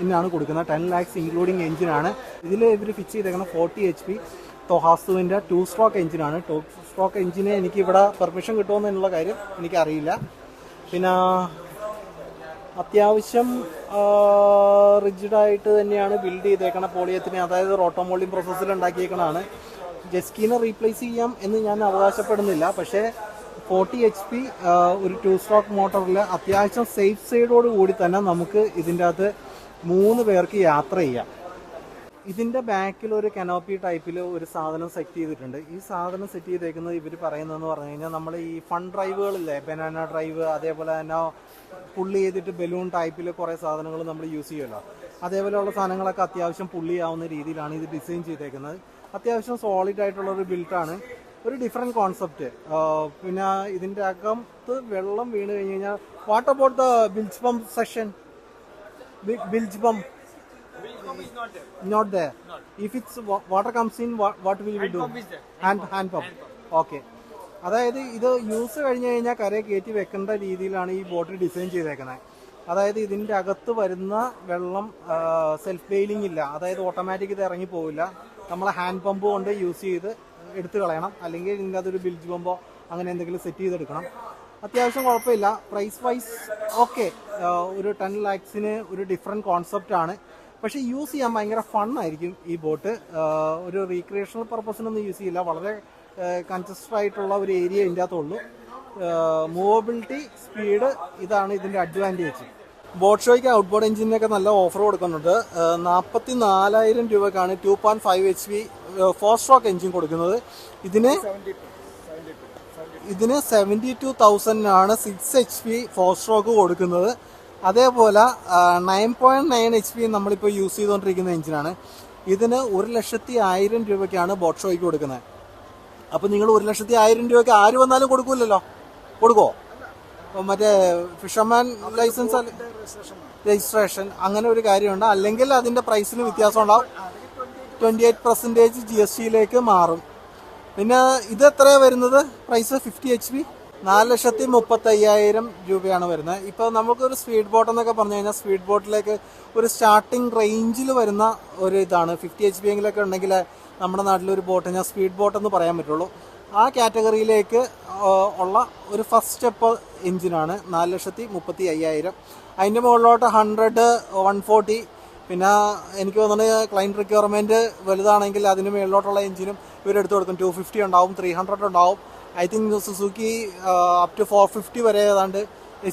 എന്നാണ് കൊടുക്കുന്നത്. 10 lakhs ഇൻക്ലൂഡിങ് എഞ്ചിനാണ്. ഇതിൽ ഇവർ ഫിക്സ് ചെയ്തേക്കുന്ന 40 HP ടൊഹാസുവിൻ്റെ 2 സ്ട്രോക്ക് എഞ്ചിനാണ്. 2 സ്ട്രോക്ക് എഞ്ചിന് എനിക്ക് ഇവിടെ പെർമിഷൻ കിട്ടുമെന്നുള്ള കാര്യം എനിക്കറിയില്ല. പിന്നെ അത്യാവശ്യം റിജിഡായിട്ട് തന്നെയാണ് ബിൽഡ് ചെയ്തേക്കണ പോളിയത്തിന്. അതായത് റോട്ടോമോൾഡിംഗ് പ്രോസസ്സിൽ ഉണ്ടാക്കിയേക്കണതാണ്. ജെസ്കീനെ റീപ്ലേസ് ചെയ്യാം എന്ന് ഞാൻ അവകാശപ്പെടുന്നില്ല. പക്ഷേ 40 HP ഒരു 2 സ്ട്രോക്ക് മോട്ടറിൽ അത്യാവശ്യം സേഫ് സൈഡോട് കൂടി തന്നെ നമുക്ക് ഇതിൻ്റെ അകത്ത് 3 പേർക്ക് യാത്ര ചെയ്യാം. ഇതിൻ്റെ ബാക്കിൽ ഒരു കനോപ്പി ടൈപ്പിൽ ഒരു സാധനം സെറ്റ് ചെയ്തിട്ടുണ്ട്. ഈ സാധനം സെറ്റ് ചെയ്തേക്കുന്നത് ഇവർ പറയുന്നതെന്ന് പറഞ്ഞു കഴിഞ്ഞാൽ നമ്മൾ ഈ ഫൺ ഡ്രൈവുകളില്ലേ, ബനാന ഡ്രൈവ്, അതേപോലെ തന്നെ പുള്ളി ചെയ്തിട്ട് ബലൂൺ ടൈപ്പിൽ കുറേ സാധനങ്ങൾ നമ്മൾ യൂസ് ചെയ്യുമല്ലോ, അതേപോലെയുള്ള സാധനങ്ങളൊക്കെ അത്യാവശ്യം പുള്ളിയാവുന്ന രീതിയിലാണ് ഇത് ഡിസൈൻ ചെയ്തേക്കുന്നത്. അത്യാവശ്യം സോളിഡ് ആയിട്ടുള്ള ഒരു ബിൽട്ടാണ്. ഒരു ഡിഫറെൻറ്റ് കോൺസെപ്റ്റ്. പിന്നെ ഇതിൻ്റെ അകത്ത് വെള്ളം വീണ് കഴിഞ്ഞ് കഴിഞ്ഞാൽ what about the bilge pump section? Bilge pump not there. If it's water comes in, what will we do? Hand pump. Okay. അതായത് ഇത് യൂസ് കഴിഞ്ഞ് കഴിഞ്ഞാൽ കരയെ കയറ്റി വെക്കേണ്ട രീതിയിലാണ് ഈ ബോട്ട് ഡിസൈൻ ചെയ്തേക്കുന്നത്. അതായത് ഇതിൻ്റെ അകത്ത് വരുന്ന വെള്ളം സെൽഫ് ബെയിലിംഗ് ഇല്ല. അതായത് ഓട്ടോമാറ്റിക് ഇത് ഇറങ്ങി പോവില്ല. നമ്മൾ ഹാൻഡ് പമ്പ് കൊണ്ട് യൂസ് ചെയ്ത് എടുത്തു കളയണം. അല്ലെങ്കിൽ ഇതിൻ്റെ അകത്തൊരു ബിൽജ് പമ്പോ അങ്ങനെ എന്തെങ്കിലും സെറ്റ് ചെയ്തെടുക്കണം. അത്യാവശ്യം കുഴപ്പമില്ല. Price wise okay. ഒരു 10 lakhs ഒരു ഡിഫറെൻറ്റ് കോൺസെപ്റ്റാണ്. പക്ഷേ യൂസ് ചെയ്യാൻ ഭയങ്കര ഫണ്ണായിരിക്കും ഈ ബോട്ട്. ഒരു റീക്രിയേഷണൽ പർപ്പസിനൊന്നും യൂസ് ചെയ്യില്ല. വളരെ കൺജസ്റ്റഡ് ആയിട്ടുള്ള ഒരു ഏരിയ ഇതിൻ്റെ അകത്തുള്ളൂ. മൂവബിലിറ്റി, സ്പീഡ്, ഇതാണ് ഇതിൻ്റെ അഡ്വാൻറ്റേജ്. ബോട്ട് ഷോയ്ക്ക് ഔട്ട് ബോർഡ് എഞ്ചിനൊക്കെ നല്ല ഓഫർ കൊടുക്കുന്നുണ്ട്. 44,000 രൂപക്കാണ് 2.5 HP 4 സ്ട്രോക്ക് എഞ്ചിൻ കൊടുക്കുന്നത്. ഇതിന് 72,000 6 HP 4 സ്ട്രോക്ക് കൊടുക്കുന്നത്. അതേപോലെ 9.9 HP നമ്മളിപ്പോൾ യൂസ് ചെയ്തുകൊണ്ടിരിക്കുന്ന എഞ്ചിനാണ്. ഇതിന് 1,01,000 രൂപയ്ക്കാണ് ബോട്ട് ഷോയ്ക്ക് കൊടുക്കുന്നത്. അപ്പോൾ നിങ്ങൾ 1,01,000 രൂപയ്ക്ക് ആര് വന്നാലും കൊടുക്കില്ലല്ലോ. കൊടുക്കുമോ? മറ്റേ ഫിഷർമാൻ ലൈസൻസ് രജിസ്ട്രേഷൻ അങ്ങനെ ഒരു കാര്യമുണ്ട്. അല്ലെങ്കിൽ അതിൻ്റെ പ്രൈസിന് വ്യത്യാസം ഉണ്ടാവും. 28% GSTയിലേക്ക് മാറും. പിന്നെ ഇത് എത്രയാണ് വരുന്നത് പ്രൈസ്? 50 HP 4,35,000 രൂപയാണ് വരുന്നത്. ഇപ്പോൾ നമുക്കൊരു സ്പീഡ് ബോട്ട് എന്നൊക്കെ പറഞ്ഞു കഴിഞ്ഞാൽ സ്പീഡ് ബോട്ടിലേക്ക് ഒരു സ്റ്റാർട്ടിംഗ് റേഞ്ചിൽ വരുന്ന ഒരു ഇതാണ്. 50 HP എങ്കിലൊക്കെ ഉണ്ടെങ്കിൽ നമ്മുടെ നാട്ടിലൊരു ബോട്ട് സ്പീഡ് ബോട്ടെന്ന് പറയാൻ പറ്റുള്ളൂ. ആ കാറ്റഗറിയിലേക്ക് ഉള്ള ഒരു ഫസ്റ്റ് സ്റ്റെപ്പ് എഞ്ചിനാണ് 4,35,000. അതിൻ്റെ മുകളിലോട്ട് 100, 140, പിന്നെ എനിക്ക് തോന്നുന്നത് ക്ലൈൻറ്റ് റിക്വയർമെൻറ്റ് വലുതാണെങ്കിൽ അതിന് മുകളിലോട്ടുള്ള എഞ്ചിനും ഇവരെടുത്ത് കൊടുക്കും. 250 ഉണ്ടാവും, 300 ഉണ്ടാവും. I think Suzuki up to 450 വരെ ഏതാണ്ട്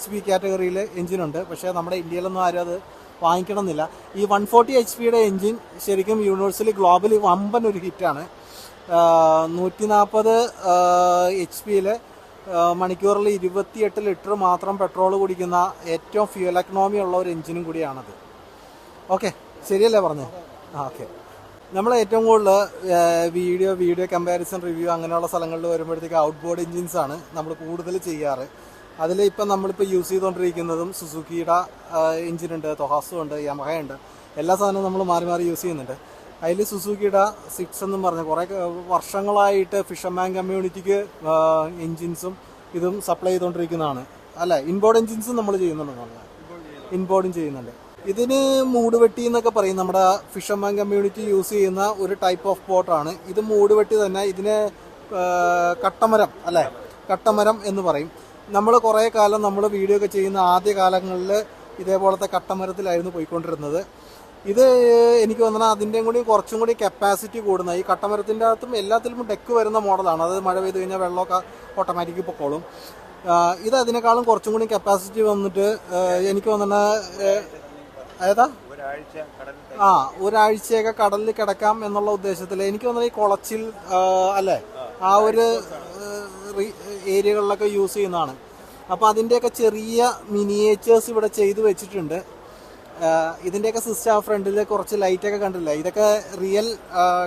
HP കാറ്റഗറിയിൽ എഞ്ചിനുണ്ട്. പക്ഷേ നമ്മുടെ ഇന്ത്യയിലൊന്നും ആരും അത് വാങ്ങിക്കണമെന്നില്ല. ഈ 140 HP എഞ്ചിൻ ശരിക്കും യൂണിവേഴ്സലി ഗ്ലോബലി വമ്പൻ ഒരു ഹിറ്റാണ്. 140 HP മണിക്കൂറിൽ 28 ലിറ്റർ മാത്രം പെട്രോൾ കുടിക്കുന്ന ഏറ്റവും ഫ്യൂൽ എക്കണോമി ഉള്ള ഒരു എഞ്ചിനും കൂടിയാണത്. ഓക്കെ, ശരിയല്ലേ പറഞ്ഞത്? ഓക്കെ. നമ്മൾ ഏറ്റവും കൂടുതൽ വീഡിയോ കമ്പാരിസൺ റിവ്യൂ അങ്ങനെയുള്ള സ്ഥലങ്ങളിൽ വരുമ്പോഴത്തേക്ക് ഔട്ട് ബോർഡ് എഞ്ചിൻസ് ആണ് നമ്മൾ കൂടുതൽ ചെയ്യാറ്. അതിൽ ഇപ്പം നമ്മളിപ്പോൾ യൂസ് ചെയ്തുകൊണ്ടിരിക്കുന്നതും സുസുക്കിയുടെ എഞ്ചിനുണ്ട്, തൊഹാസു ഉണ്ട്, യമഹ ഉണ്ട്, എല്ലാ സാധനവും നമ്മൾ മാറി മാറി യൂസ് ചെയ്യുന്നുണ്ട്. അതിൽ സുസുക്കിയുടെ 6 എന്നും പറഞ്ഞ് കുറേ വർഷങ്ങളായിട്ട് ഫിഷർമാൻ കമ്മ്യൂണിറ്റിക്ക് എൻജിൻസും ഇതും സപ്ലൈ ചെയ്തുകൊണ്ടിരിക്കുന്നതാണ്. അല്ല, ഇൻബോർഡ് എൻജിൻസും നമ്മൾ ചെയ്യുന്നുണ്ടെന്നാണ്. ഇൻബോർഡും ചെയ്യുന്നുണ്ട്. ഇതിന് മൂടുവെട്ടി എന്നൊക്കെ പറയും. നമ്മുടെ ഫിഷർമാൻ കമ്മ്യൂണിറ്റി യൂസ് ചെയ്യുന്ന ഒരു ടൈപ്പ് ഓഫ് ബോട്ടാണ് ഇത്. മൂടുവെട്ടി തന്നെ. ഇതിന് കട്ടമരം, അല്ലേ, കട്ടമരം എന്ന് പറയും. നമ്മൾ കുറേ കാലം നമ്മൾ വീഡിയോ ഒക്കെ ചെയ്യുന്ന ആദ്യ കാലങ്ങളിൽ ഇതേപോലത്തെ കട്ടമരത്തിലായിരുന്നു പോയിക്കൊണ്ടിരുന്നത്. ഇത് എനിക്ക് തോന്നുന്നത് അതിൻ്റെയും കൂടി കുറച്ചും കൂടി കപ്പാസിറ്റി കൂടുന്ന, ഈ കട്ടമരത്തിൻ്റെ അകത്തും എല്ലാത്തിലും ഡെക്ക് വരുന്ന മോഡലാണ്. അത് മഴ പെയ്ത് കഴിഞ്ഞാൽ വെള്ളമൊക്കെ ഓട്ടോമാറ്റിക് പൊക്കോളും. ഇത് അതിനേക്കാളും കുറച്ചും കൂടി കപ്പാസിറ്റി വന്നിട്ട് എനിക്ക് തോന്നുന്നത് ഏതാ ഒരാഴ്ചയൊക്കെ കടലിൽ കിടക്കാം എന്നുള്ള ഉദ്ദേശത്തിൽ എനിക്ക് തോന്നുന്നത് ഈ കുളച്ചിൽ അല്ലേ ആ ഒരു ഏരിയകളിലൊക്കെ യൂസ് ചെയ്യുന്നതാണ്. അപ്പോൾ അതിൻ്റെയൊക്കെ ചെറിയ മിനിയേച്ചേഴ്സ് ഇവിടെ ചെയ്തു വെച്ചിട്ടുണ്ട്. ഇതിൻ്റെയൊക്കെ സിസ്റ്റം ഫ്രണ്ടിൽ കുറച്ച് ലൈറ്റൊക്കെ കണ്ടില്ല. ഇതൊക്കെ റിയൽ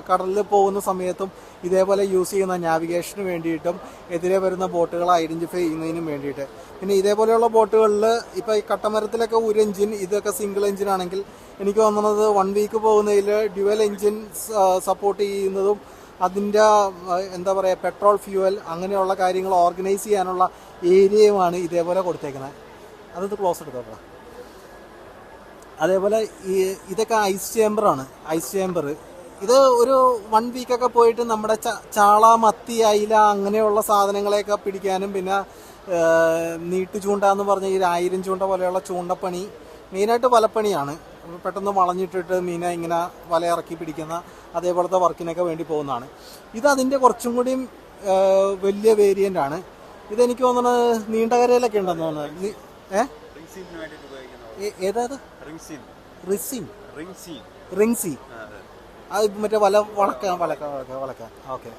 കടലിൽ പോകുന്ന സമയത്തും ഇതേപോലെ യൂസ് ചെയ്യുന്ന നാവിഗേഷന് വേണ്ടിയിട്ടും എതിരെ വരുന്ന ബോട്ടുകൾ ഐഡൻറ്റിഫൈ ചെയ്യുന്നതിനും വേണ്ടിയിട്ട്. പിന്നെ ഇതേപോലെയുള്ള ബോട്ടുകളിൽ ഇപ്പോൾ ഈ കട്ടമരത്തിലൊക്കെ ഒരു എഞ്ചിൻ, ഇതൊക്കെ സിംഗിൾ എഞ്ചിൻ ആണെങ്കിൽ എനിക്ക് തോന്നുന്നത് 1 വീക്ക് പോകുന്നതിൽ ഡ്യുവൽ എഞ്ചിൻ സപ്പോർട്ട് ചെയ്യുന്നതും അതിൻ്റെ എന്താ പറയുക പെട്രോൾ ഫ്യൂവൽ അങ്ങനെയുള്ള കാര്യങ്ങൾ ഓർഗനൈസ് ചെയ്യാനുള്ള ഏരിയയുമാണ് ഇതേപോലെ കൊടുത്തേക്കുന്നത്. അതൊന്ന് ക്ലോസ് എടുത്തോട്ടോ. അതേപോലെ ഇതൊക്കെ ഐസ് ചേമ്പറാണ്. ഐസ് ചേമ്പർ ഇത് ഒരു 1 വീക്കൊക്കെ പോയിട്ട് നമ്മുടെ ചാള, മത്തി, അയില അങ്ങനെയുള്ള സാധനങ്ങളെയൊക്കെ പിടിക്കാനും പിന്നെ നീട്ടു ചൂണ്ട എന്ന് പറഞ്ഞ ഈ 1000 ചൂണ്ട പോലെയുള്ള ചൂണ്ടപ്പണി മെയിനായിട്ട് വലപ്പണിയാണ്. പെട്ടെന്ന് വളഞ്ഞിട്ടിട്ട് മീനെ ഇങ്ങനെ വല ഇറക്കി പിടിക്കുന്ന അതേപോലത്തെ വർക്കിനൊക്കെ വേണ്ടി പോകുന്നതാണ്. ഇത് അതിൻ്റെ കുറച്ചും കൂടിയും വലിയ വേരിയൻ്റ് ആണ്. ഇതെനിക്ക് തോന്നുന്നത് നീണ്ടകരയിലൊക്കെ ഉണ്ടെന്ന് തോന്നുന്നത്. ഏതാത് റിങ്സി അത് മറ്റേ വളക്കാൻ. ഓക്കെ.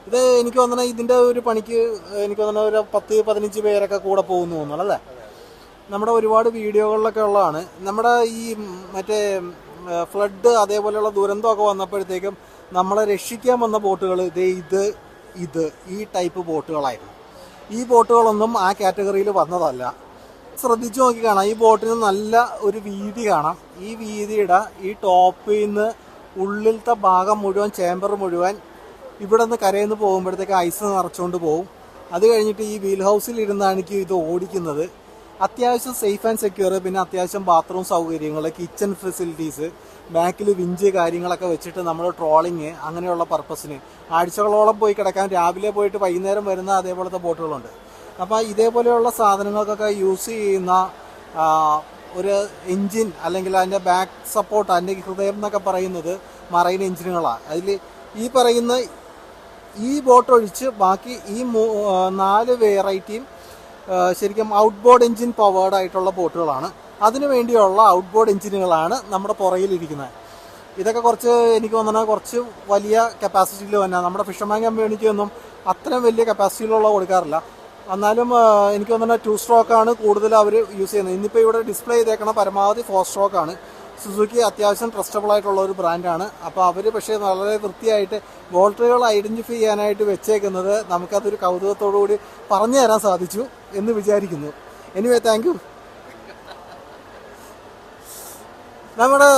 ഇത് എനിക്ക് തോന്നുന്നത് ഇതിൻ്റെ ഒരു പണിക്ക് എനിക്ക് തോന്നുന്നത് ഒരു 10-15 പേരൊക്കെ കൂടെ പോകുന്നു തോന്നുന്നു അല്ലേ. നമ്മുടെ ഒരുപാട് വീഡിയോകളിലൊക്കെ ഉള്ളതാണ്. നമ്മുടെ ഈ മറ്റേ ഫ്ലഡ് അതേപോലെയുള്ള ദുരന്തമൊക്കെ വന്നപ്പോഴത്തേക്കും നമ്മളെ രക്ഷിക്കാൻ വന്ന ബോട്ടുകൾ ഇത് ഈ ടൈപ്പ് ബോട്ടുകളായിരുന്നു. ഈ ബോട്ടുകളൊന്നും ആ കാറ്റഗറിയിൽ വന്നതല്ല. ശ്രദ്ധിച്ചു നോക്കി കാണാം, ഈ ബോട്ടിന് നല്ല ഒരു വീതി കാണാം. ഈ വീതിയുടെ ഈ ടോപ്പിൽ നിന്ന് ഉള്ളിലത്തെ ഭാഗം മുഴുവൻ, ചേമ്പർ മുഴുവൻ ഇവിടെ നിന്ന് കരയിൽ നിന്ന് പോകുമ്പോഴത്തേക്ക് ഐസ് നിറച്ചുകൊണ്ട് പോകും. അത് കഴിഞ്ഞിട്ട് ഈ വീൽ ഹൗസിൽ ഇരുന്നാണ് ഇത് ഓടിക്കുന്നത്. അത്യാവശ്യം സേഫ് ആൻഡ് സെക്യൂർ, പിന്നെ അത്യാവശ്യം ബാത്റൂം സൗകര്യങ്ങൾ, കിച്ചൺ ഫെസിലിറ്റീസ്, ബാക്കിൽ വിഞ്ച് കാര്യങ്ങളൊക്കെ വെച്ചിട്ട് നമ്മൾ ട്രോളിങ് അങ്ങനെയുള്ള പർപ്പസിന് ആഴ്ചകളോളം പോയി കിടക്കാൻ, രാവിലെ പോയിട്ട് വൈകുന്നേരം വരുന്ന അതേപോലത്തെ ബോട്ടുകളുണ്ട്. അപ്പോൾ ഇതേപോലെയുള്ള സാധനങ്ങൾക്കൊക്കെ യൂസ് ചെയ്യുന്ന ഒരു എൻജിൻ അല്ലെങ്കിൽ അതിൻ്റെ ബാക്ക് സപ്പോർട്ട്, അതിൻ്റെ ഹൃദയം എന്നൊക്കെ പറയുന്നത് മറൈൻ എഞ്ചിനുകളാണ്. അതിൽ ഈ പറയുന്ന ഈ ബോട്ട് ഒഴിച്ച് ബാക്കി ഈ 4 വെറൈറ്റിയും ശരിക്കും ഔട്ട്ബോർഡ് എഞ്ചിൻ പവേർഡ് ആയിട്ടുള്ള ബോട്ടുകളാണ്. അതിനു വേണ്ടിയുള്ള ഔട്ട്ബോർഡ് എഞ്ചിനുകളാണ് നമ്മുടെ പുറകിലിരിക്കുന്നത്. ഇതൊക്കെ കുറച്ച് എനിക്ക് തോന്നുന്നത് കുറച്ച് വലിയ കപ്പാസിറ്റിയിൽ തന്നെ. നമ്മുടെ ഫിഷർമാൻ കമ്മ്യൂണിറ്റിയൊന്നും അത്രയും വലിയ കപ്പാസിറ്റിയിലുള്ള കൊടുക്കാറില്ല. എന്നാലും എനിക്ക് തോന്നുന്നത് 2 സ്ട്രോക്കാണ് കൂടുതൽ അവർ യൂസ് ചെയ്യുന്നത്. ഇന്നിപ്പോൾ ഇവിടെ ഡിസ്പ്ലേ ചെയ്തേക്കണ പരമാവധി 4 സ്ട്രോക്കാണ്. സുസുക്കി അത്യാവശ്യം ട്രസ്റ്റബിൾ ആയിട്ടുള്ള ഒരു ബ്രാൻഡാണ്. അപ്പോൾ അവർ പക്ഷേ വളരെ വൃത്തിയായിട്ട് ബോൾട്ടുകൾ ഐഡൻറ്റിഫൈ ചെയ്യാനായിട്ട് വെച്ചേക്കുന്നത് നമുക്കതൊരു കൗതുകത്തോടു കൂടി പറഞ്ഞു തരാൻ സാധിച്ചു എന്ന് വിചാരിക്കുന്നു. Anyway, thank you. നമ്മുടെ